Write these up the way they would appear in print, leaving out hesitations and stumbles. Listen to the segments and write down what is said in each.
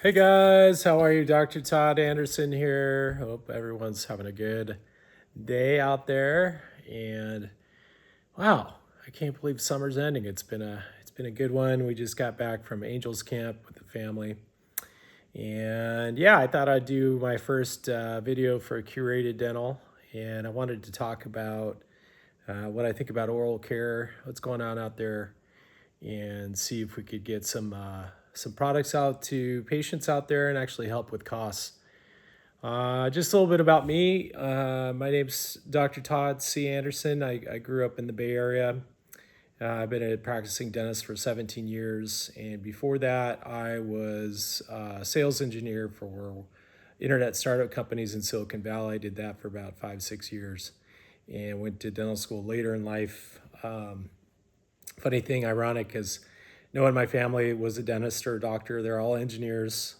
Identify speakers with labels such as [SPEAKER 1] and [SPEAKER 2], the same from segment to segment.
[SPEAKER 1] Hey guys, how are you? Dr. Todd Anderson here. Hope everyone's having a good day out there. And wow, I can't believe summer's ending. It's been a good one. We just got back from Angels Camp with the family. And yeah, I thought I'd do my first video for Curated Dental. And I wanted to talk about what I think about oral care, what's going on out there, and see if we could get some products out to patients out there and actually help with costs. Just a little bit about me. My name's Dr. Todd C. Anderson. I grew up in the Bay Area. I've been a practicing dentist for 17 years, and before that, I was a sales engineer for internet startup companies in Silicon Valley. I did that for about 5, 6 years, and went to dental school later in life. Funny thing, ironic, is no one in my family was a dentist or a doctor. They're all engineers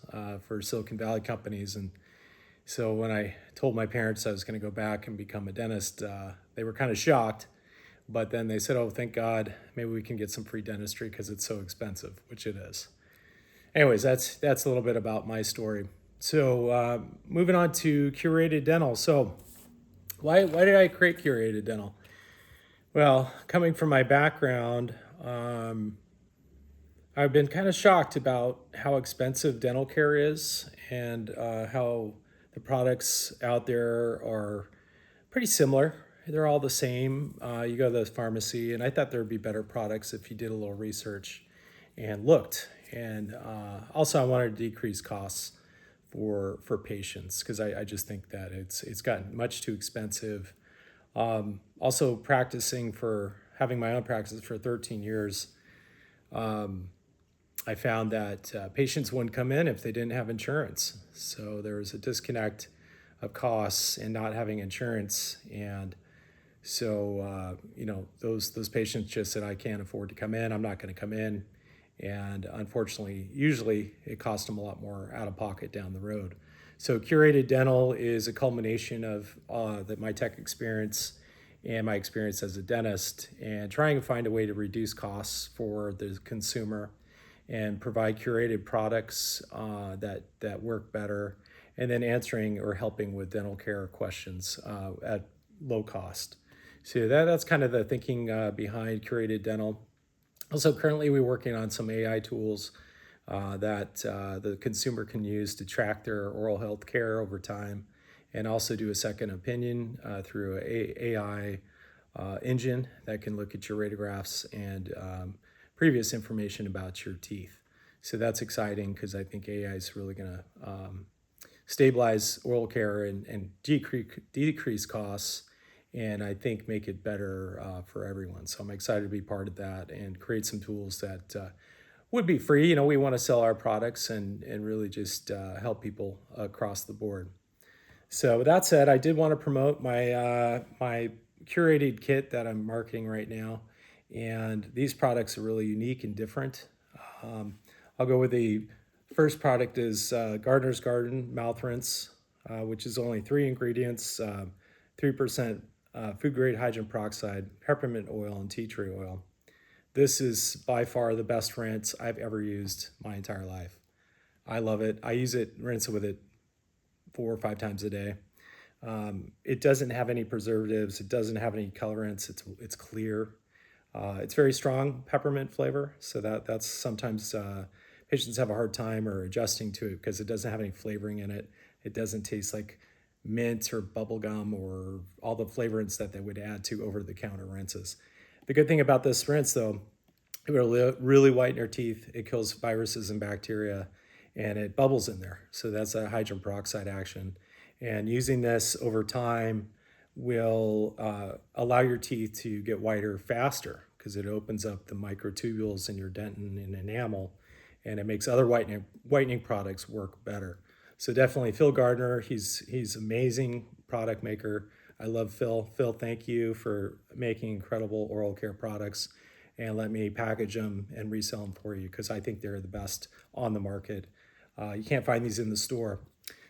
[SPEAKER 1] for Silicon Valley companies, and so when I told my parents I was going to go back and become a dentist, they were kind of shocked. But then they said, "Oh, thank God, maybe we can get some free dentistry because it's so expensive," which it is. Anyways, that's a little bit about my story. So moving on to Curated Dental. So why did I create Curated Dental? Well, coming from my background, I've been kind of shocked about how expensive dental care is and how the products out there are pretty similar. They're all the same. You go to the pharmacy, and I thought there would be better products if you did a little research and looked. And also, I wanted to decrease costs for patients because I just think that it's gotten much too expensive. Also, practicing for having my own practice for 13 years, I found that patients wouldn't come in if they didn't have insurance. So there was a disconnect of costs and not having insurance. And so, those patients just said, I can't afford to come in. I'm not going to come in. And unfortunately, usually it cost them a lot more out of pocket down the road. So Curated Dental is a culmination of my tech experience and my experience as a dentist and trying to find a way to reduce costs for the consumer and provide curated products that work better, and then answering or helping with dental care questions at low cost. So that's kind of the thinking behind Curated Dental. Also, currently we're working on some AI tools that the consumer can use to track their oral health care over time, and also do a second opinion through a AI engine that can look at your radiographs and previous information about your teeth. So that's exciting because I think AI is really going to stabilize oral care and decrease costs, and I think make it better for everyone. So I'm excited to be part of that and create some tools that would be free. We want to sell our products and really just help people across the board. So with that said, I did want to promote my curated kit that I'm marketing right now, and these products are really unique and different. I'll go with the first product is Gardener's Garden mouth rinse, which is only 3 ingredients, 3% food grade hydrogen peroxide, peppermint oil, and tea tree oil. This is by far the best rinse I've ever used my entire life. I love it. I use it, rinse with it 4 or 5 times a day. It doesn't have any preservatives. It doesn't have any colorants. It's clear. It's very strong peppermint flavor, so that's sometimes patients have a hard time or adjusting to it because it doesn't have any flavoring in it. It doesn't taste like mint or bubble gum or all the flavorants that they would add to over-the-counter rinses. The good thing about this rinse, though, it will really whiten your teeth. It kills viruses and bacteria, and it bubbles in there. So that's a hydrogen peroxide action. And using this over time will allow your teeth to get whiter faster because it opens up the microtubules in your dentin and enamel, and it makes other whitening products work better. So definitely Phil Gardner, he's amazing product maker. I love Phil. Phil, thank you for making incredible oral care products, and let me package them and resell them for you because I think they're the best on the market. You can't find these in the store.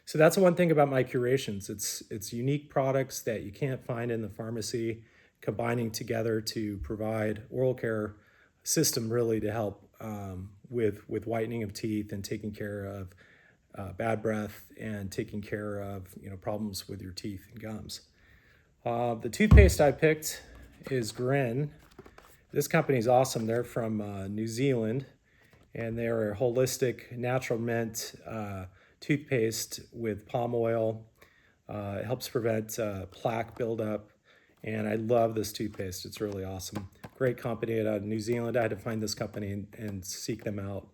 [SPEAKER 1] So that's one thing about my curations. It's unique products that you can't find in the pharmacy, combining together to provide oral care system really to help with whitening of teeth and taking care of bad breath and taking care of problems with your teeth and gums. The toothpaste I picked is Grin. This company is awesome. They're from New Zealand, and they're a holistic natural mint toothpaste with palm oil. It helps prevent plaque buildup, and I love this toothpaste. It's really awesome. Great company out of New Zealand. I had to find this company and seek them out,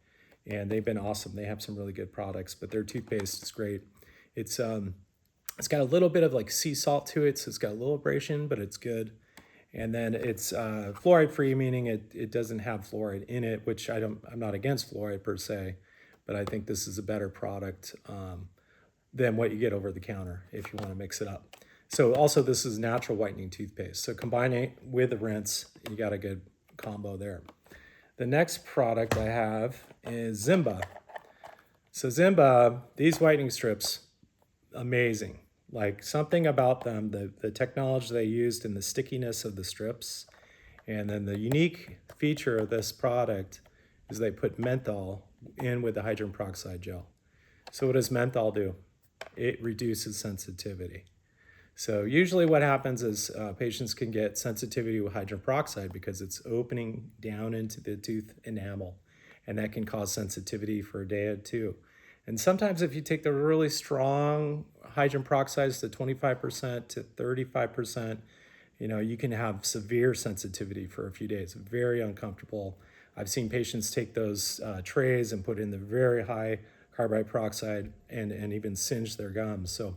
[SPEAKER 1] and they've been awesome. They have some really good products, but their toothpaste is great. It's got a little bit of like sea salt to it, so it's got a little abrasion, but it's good. And then it's fluoride free, meaning it doesn't have fluoride in it, which I'm not against fluoride per se, but I think this is a better product than what you get over the counter if you want to mix it up. So also this is natural whitening toothpaste. So combine it with the rinse, you got a good combo there. The next product I have is Zimba. So Zimba, these whitening strips, amazing. Like something about them, the technology they used and the stickiness of the strips. And then the unique feature of this product is they put menthol in with the hydrogen peroxide gel. So what does menthol do? It reduces sensitivity. So usually what happens is patients can get sensitivity with hydrogen peroxide because it's opening down into the tooth enamel, and that can cause sensitivity for a day or two. And sometimes if you take the really strong hydrogen peroxides to 25% to 35%, you can have severe sensitivity for a few days. Very uncomfortable. I've seen patients take those trays and put in the very high carbide peroxide and even singe their gums. So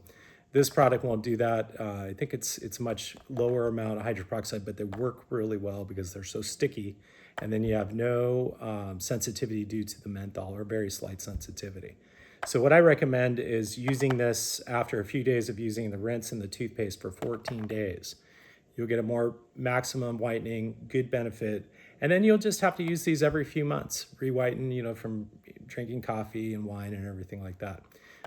[SPEAKER 1] this product won't do that. I think it's much lower amount of hydrogen peroxide, but they work really well because they're so sticky. And then you have no sensitivity due to the menthol, or very slight sensitivity. So what I recommend is using this after a few days of using the rinse and the toothpaste for 14 days. You'll get a more maximum whitening, good benefit, and then you'll just have to use these every few months, re-whiten, from drinking coffee and wine and everything like that.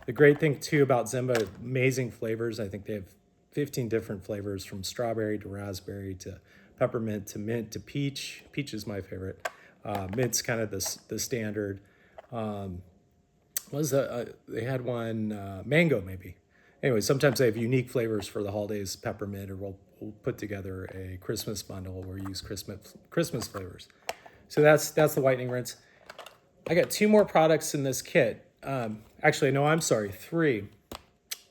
[SPEAKER 1] The great thing too about Zimba, amazing flavors. I think they have 15 different flavors, from strawberry to raspberry to peppermint to mint to peach. Peach is my favorite. Mint's kind of the standard. They had one, mango maybe. Anyway, sometimes they have unique flavors for the holidays, peppermint, or we'll put together a Christmas bundle where you use Christmas flavors. So that's the whitening rinse. I got 2 more products in this kit. Actually, no, I'm sorry, 3.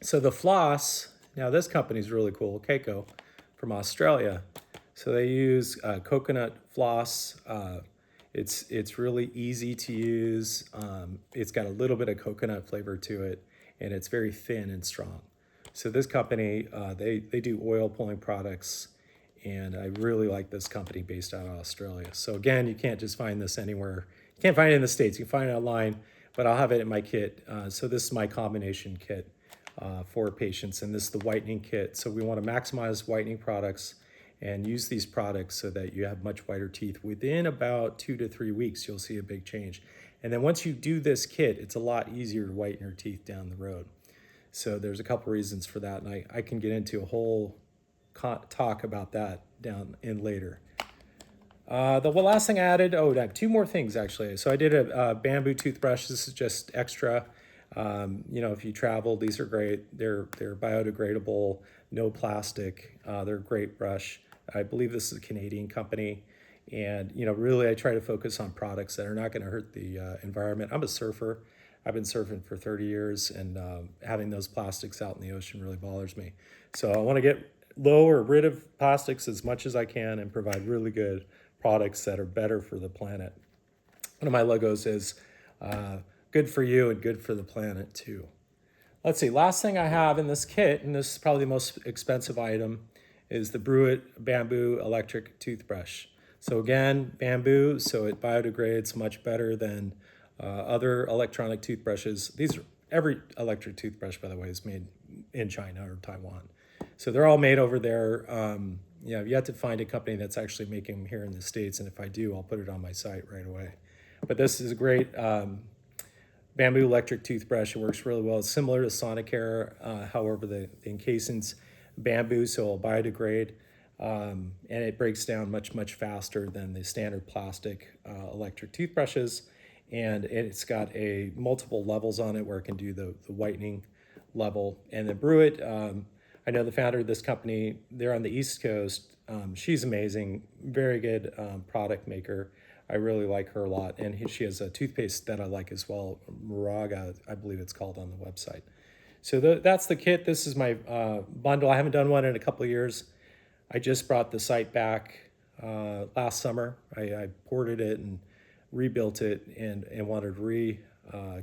[SPEAKER 1] So the Floss, now this company's really cool, Keiko, from Australia. So they use coconut floss. It's really easy to use. It's got a little bit of coconut flavor to it, and it's very thin and strong. So this company, they do oil pulling products, and I really like this company based out of Australia. So again, you can't just find this anywhere. You can't find it in the States. You can find it online, but I'll have it in my kit. So this is my combination kit for patients, and this is the whitening kit. So we want to maximize whitening products and use these products so that you have much whiter teeth. Within about 2 to 3 weeks, you'll see a big change. And then once you do this kit, it's a lot easier to whiten your teeth down the road. So there's a couple reasons for that, and I can get into a whole talk about that down in later. The last thing I added, I have 2 more things actually. So I did a bamboo toothbrush. This is just extra. If you travel, these are great. They're biodegradable, no plastic. They're a great brush. I believe this is a Canadian company. And, really I try to focus on products that are not going to hurt the environment. I'm a surfer. I've been surfing for 30 years, and having those plastics out in the ocean really bothers me. So I want to get rid of plastics as much as I can and provide really good products that are better for the planet. One of my logos is good for you and good for the planet too. Let's see, last thing I have in this kit, and this is probably the most expensive item, is the Brewitt Bamboo Electric Toothbrush. So again, bamboo, so it biodegrades much better than other electronic toothbrushes. Every electric toothbrush, by the way, is made in China or Taiwan. So they're all made over there. I've yet to find a company that's actually making them here in the States, and if I do, I'll put it on my site right away. But this is a great bamboo electric toothbrush. It works really well. It's similar to Sonicare, however, the encasing's bamboo, so it'll biodegrade, and it breaks down much, much faster than the standard plastic electric toothbrushes. and it's got a multiple levels on it where it can do the whitening level. And then brew it. I know the founder of this company, they're on the East Coast. She's amazing, very good product maker. I really like her a lot. And she has a toothpaste that I like as well, Moraga, I believe it's called on the website. So that's the kit. This is my bundle. I haven't done one in a couple of years. I just brought the site back last summer. I ported it and rebuilt it and wanted to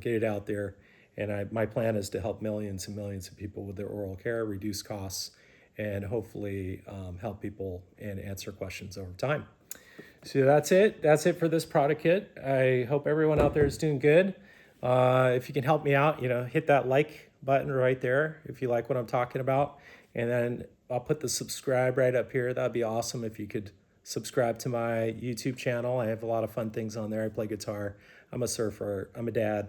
[SPEAKER 1] get it out there. And my plan is to help millions and millions of people with their oral care, reduce costs, and hopefully help people and answer questions over time. So that's it. That's it for this product kit. I hope everyone out there is doing good. If you can help me out, hit that like button right there if you like what I'm talking about. And then I'll put the subscribe right up here. That'd be awesome if you could subscribe to my YouTube channel. I have a lot of fun things on there. I play guitar. I'm a surfer. I'm a dad.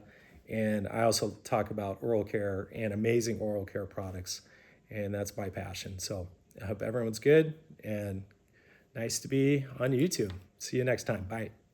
[SPEAKER 1] And I also talk about oral care and amazing oral care products. And that's my passion. So I hope everyone's good and nice to be on YouTube. See you next time. Bye.